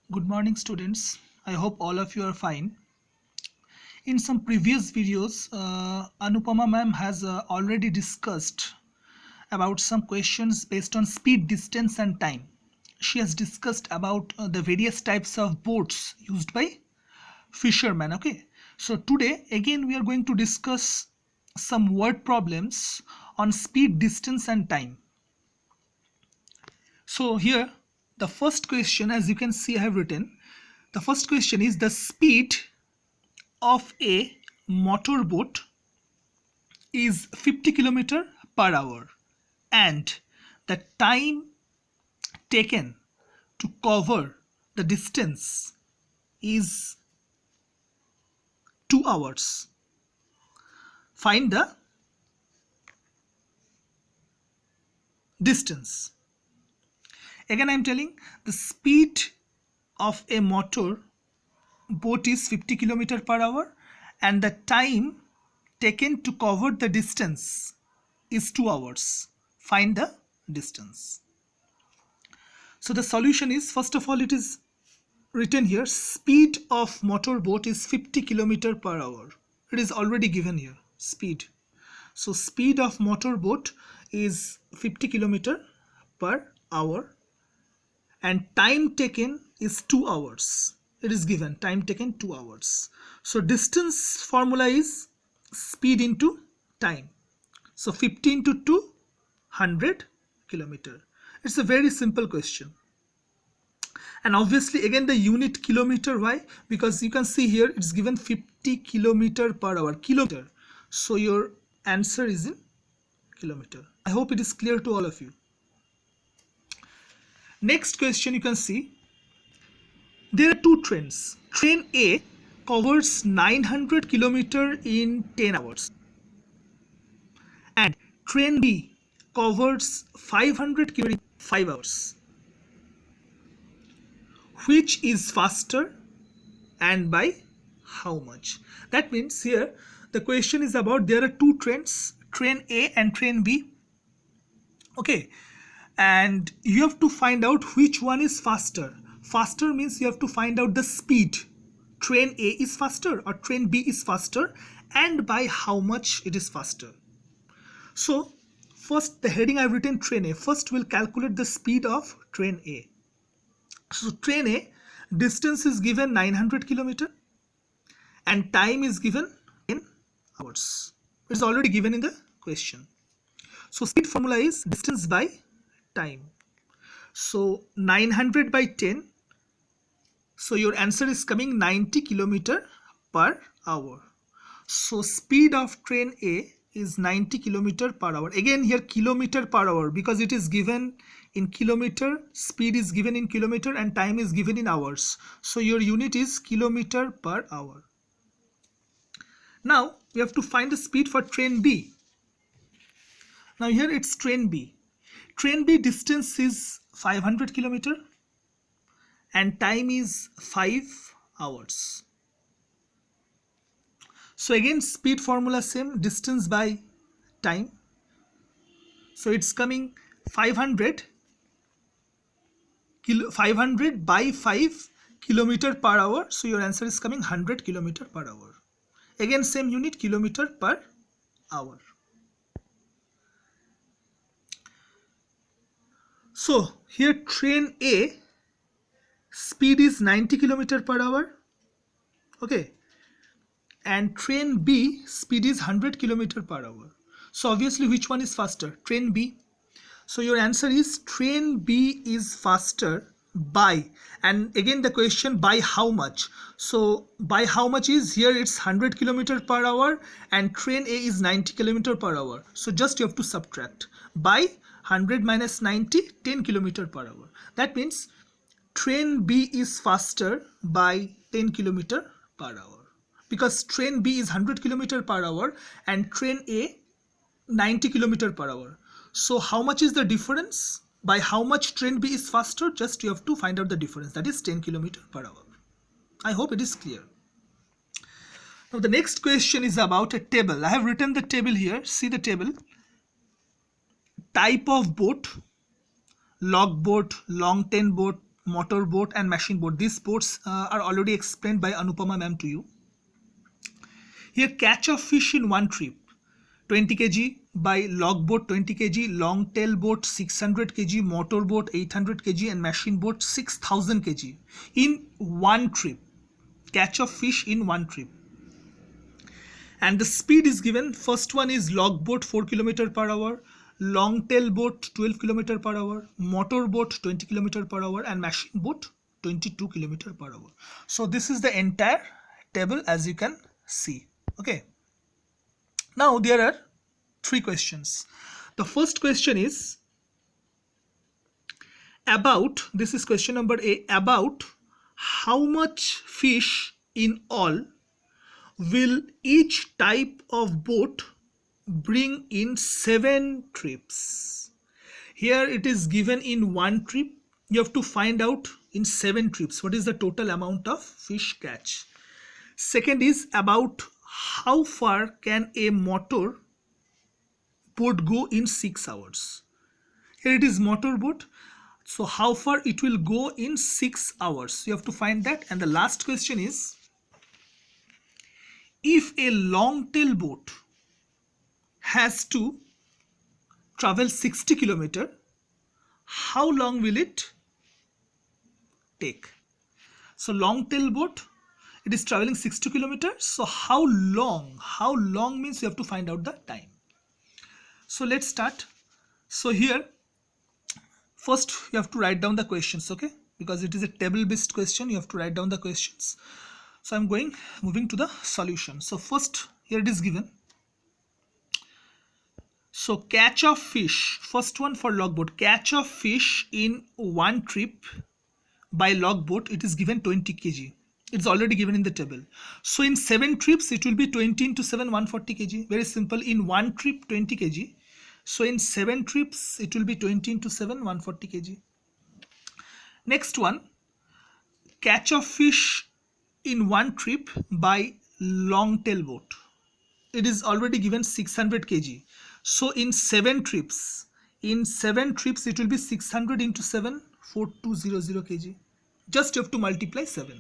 Good morning, students. I hope all of you are fine. In some previous videos, Anupama ma'am has already discussed about some questions based on speed, distance, and time. She has discussed about the various types of boats used by fishermen. Okay, so today again we are going to discuss some word problems on speed, distance, and time. So here, the first question, as you can see, I have written. The first question is the speed of a motorboat is 50 km per hour and the time taken to cover the distance is 2 hours. Find the distance. Again I am telling the speed of a motor boat is 50 km per hour and the time taken to cover the distance is 2 hours. Find the distance. So the solution is, first of all, it is written here, speed of motorboat is 50 km per hour. It is already given here, speed. So speed of motorboat is 50 km per hour and time taken is 2 hours. It is given, time taken 2 hours. So distance formula is speed into time. So 50 into 2, 100 km. It's a very simple question. And obviously again the unit kilometer. Why? Because you can see here it's given 50 km per hour, kilometer. So your answer is in kilometer. I hope it is clear to all of you. Next question, you can see there are two trains. Train A covers 900 km in 10 hours and train B covers 500 km in 5 hours. Which is faster and by how much? That means here the question is about there are two trains, train A and train B. Okay, and you have to find out which one is faster. Faster means you have to find out the speed. Train A is faster or train B is faster and by how much it is faster. So first, the heading I've written train A. First we'll calculate the speed of train A. So train A, distance is given 900 km and time is given 10 hours. It's already given in the question. So speed formula is distance by time. So 900 by 10. So your answer is coming 90 km per hour. So speed of train A is 90 km per hour. Again here kilometer per hour because it is given in kilometer, speed is given in kilometer and time is given in hours. So your unit is kilometer per hour. Now we have to find the speed for train B. Now here it's train B. Train B distance is 500 km and time is 5 hours. So again speed formula same, distance by time. So it's coming 500 by 5 kilometer per hour. So your answer is coming 100 kilometer per hour. Again same unit, kilometer per hour. So here train A speed is 90 km per hour. Okay. And train B speed is 100 km per hour. So obviously which one is faster? Train B. So your answer is train B is faster by, and again the question by how much. So by how much is here it's 100 km per hour and train A is 90 km per hour. So just you have to subtract by 100 minus 90, 10 km per hour. That means train B is faster by 10 km per hour because train B is 100 km per hour and train A 90 km per hour. So how much is the difference? By how much train B is faster? Just you have to find out the difference, that is 10 km per hour. I hope it is clear. Now the next question is about a table. I have written the table here. See the table. Type of boat, log boat, long ten boat, motor boat and machine boat. These boats are already explained by Anupama ma'am to you. Here, catch of fish in one trip, 20 kg by logboat, 20 kg, long tail boat 600 kg, motor boat 800 kg and machine boat 6000 kg in one trip. Catch of fish in one trip. And the speed is given. First one is logboat 4 km per hour, long tail boat 12 km per hour, motor boat 20 km per hour and machine boat 22 km per hour. So this is the entire table as you can see. Okay. Now there are three questions. The first question is about, this is question number A, about how much fish in all will each type of boat bring in 7 trips. Here it is given in one trip. You have to find out in 7 trips what is the total amount of fish catch. Second is about how far can a motor boat go in 6 hours. Here it is motor boat. So how far it will go in 6 hours. You have to find that. And the last question is, if a long tail boat has to travel 60 km, how long will it take? So long tail boat, it is traveling 60 kilometers. So how long? How long means you have to find out the time. So let's start. So here, first you have to write down the questions, okay? Because it is a table-based question, you have to write down the questions. So I'm moving to the solution. So first, here it is given. So catch of fish, first one for logboat, catch of fish in one trip by logboat, it is given 20 kg. It's already given in the table. So in 7 trips, it will be 20 into 7, 140 kg. Very simple. In one trip, 20 kg. So in 7 trips, it will be 20 into 7, 140 kg. Next one, catch of fish in one trip by long tail boat. It is already given 600 kg. So in 7 trips, it will be 600 into 7, 4200 kg. Just you have to multiply 7.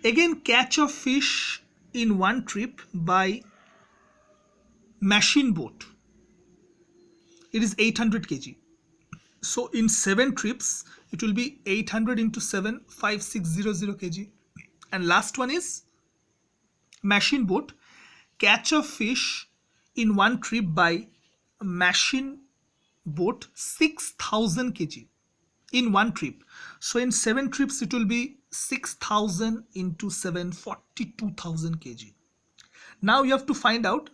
Again, catch of fish in one trip by machine boat. It is 800 kg. So in 7 trips, it will be 800 into 7, 5600 kg. And last one is machine boat. Catch of fish in one trip by machine boat 6000 kg in one trip. So in 7 trips, it will be 6000 into 7, 42,000 kg. Now you have to find out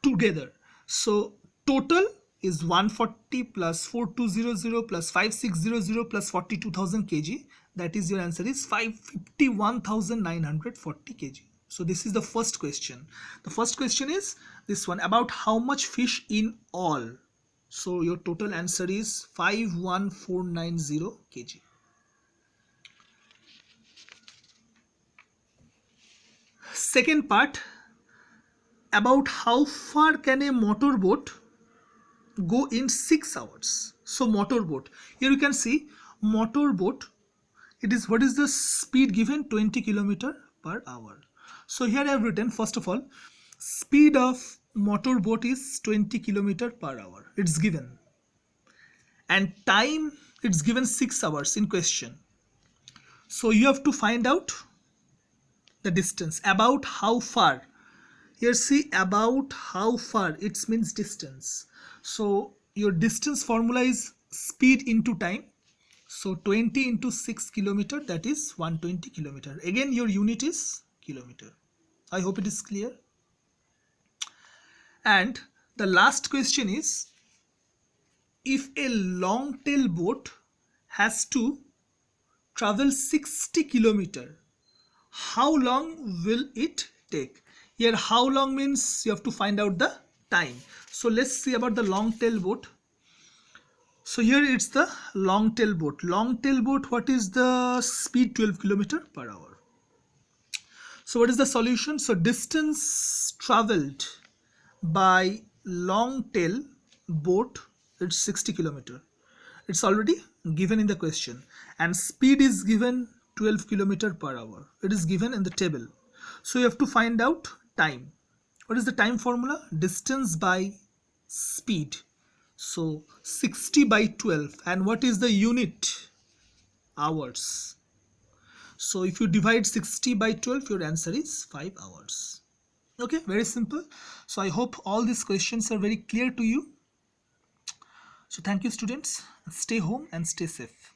together. So total is 140 plus 4200 plus 5600 plus 42,000 kg. That is, your answer is 551,940 kg. So this is the first question. The first question is this one, about how much fish in all. So your total answer is 51490 kg. Second part, about how far can a motor boat go in 6 hours. So motor boat, here you can see motor boat, it is, what is the speed given? 20 km per hour. So here I have written, first of all, speed of motor boat is 20 km per hour. It's given. And time, it's given 6 hours in question. So you have to find out the distance, about how far. Here see, about how far, it means distance. So your distance formula is speed into time. So 20 into 6 kilometer, that is 120 kilometer. Again, your unit is kilometer. I hope it is clear. And the last question is, if a long tail boat has to travel 60 kilometer, how long will it take? Here how long means you have to find out the time. So let's see about the long tail boat. So here it's the long tail boat. Long tail boat, what is the speed? 12 km per hour. So what is the solution? So distance traveled by long tail boat, it's 60 km. It's already given in the question. and speed is given 12 kilometer per hour. It is given in the table. So you have to find out time. What is the time formula? Distance by speed. So 60 by 12. And what is the unit? Hours. So if you divide 60 by 12, your answer is 5 hours. Okay, very simple. So I hope all these questions are very clear to you. So thank you, students. Stay home and stay safe.